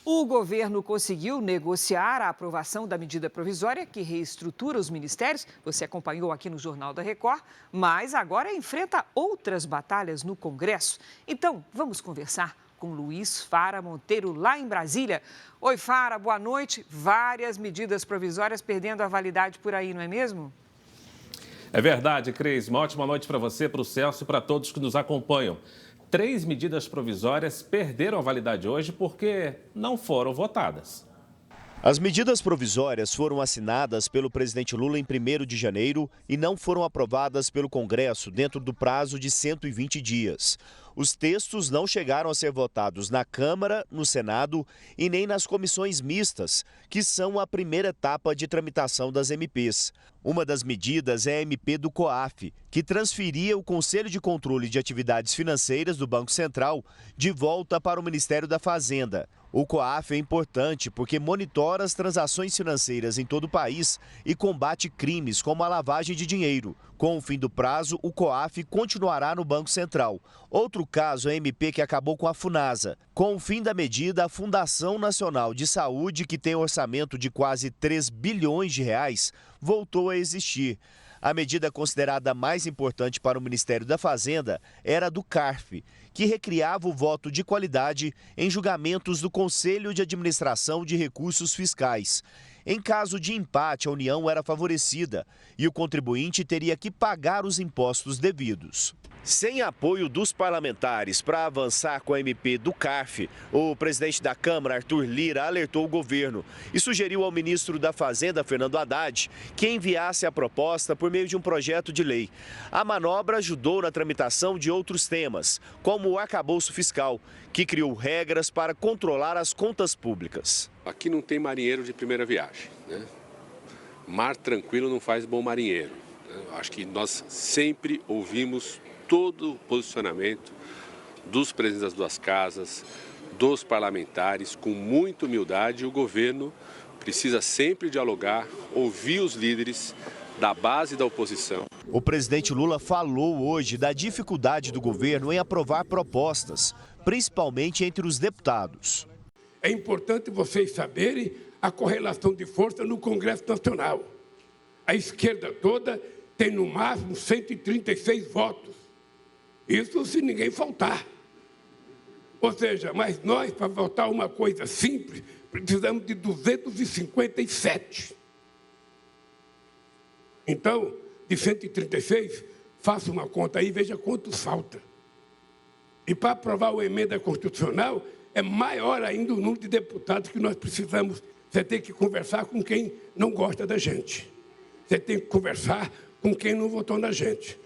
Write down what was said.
O governo conseguiu negociar a aprovação da medida provisória que reestrutura os ministérios. Você acompanhou aqui no Jornal da Record, mas agora enfrenta outras batalhas no Congresso. Então, vamos conversar com Luiz Fara Monteiro, lá em Brasília. Oi, Fara, boa noite. Várias medidas provisórias perdendo a validade por aí, não é mesmo? É verdade, Cris. Uma ótima noite para você, para o Celso e para todos que nos acompanham. 3 medidas provisórias perderam a validade hoje porque não foram votadas. As medidas provisórias foram assinadas pelo presidente Lula em 1º de janeiro e não foram aprovadas pelo Congresso dentro do prazo de 120 dias. Os textos não chegaram a ser votados na Câmara, no Senado e nem nas comissões mistas, que são a primeira etapa de tramitação das MPs. Uma das medidas é a MP do COAF, que transferia o Conselho de Controle de Atividades Financeiras do Banco Central de volta para o Ministério da Fazenda. O COAF é importante porque monitora as transações financeiras em todo o país e combate crimes como a lavagem de dinheiro. Com o fim do prazo, o COAF continuará no Banco Central. Outro caso é a MP que acabou com a FUNASA. Com o fim da medida, a Fundação Nacional de Saúde, que tem um orçamento de quase 3 bilhões de reais, voltou a existir. A medida considerada mais importante para o Ministério da Fazenda era a do CARF, que recriava o voto de qualidade em julgamentos do Conselho de Administração de Recursos Fiscais. Em caso de empate, a União era favorecida e o contribuinte teria que pagar os impostos devidos. Sem apoio dos parlamentares para avançar com a MP do CARF, o presidente da Câmara, Arthur Lira, alertou o governo e sugeriu ao ministro da Fazenda, Fernando Haddad, que enviasse a proposta por meio de um projeto de lei. A manobra ajudou na tramitação de outros temas, como o arcabouço fiscal, que criou regras para controlar as contas públicas. Aqui não tem marinheiro de primeira viagem, né? Mar tranquilo não faz bom marinheiro. Acho que nós sempre ouvimos todo o posicionamento dos presidentes das duas casas, dos parlamentares, com muita humildade. O governo precisa sempre dialogar, ouvir os líderes da base da oposição. O presidente Lula falou hoje da dificuldade do governo em aprovar propostas, principalmente entre os deputados. É importante vocês saberem a correlação de força no Congresso Nacional. A esquerda toda tem no máximo 136 votos. Isso se ninguém faltar. Ou seja, mas nós, para votar uma coisa simples, precisamos de 257. Então, de 136, faça uma conta aí e veja quantos falta. E para aprovar uma emenda constitucional, é maior ainda o número de deputados que nós precisamos. Você tem que conversar com quem não gosta da gente. Você tem que conversar com quem não votou na gente.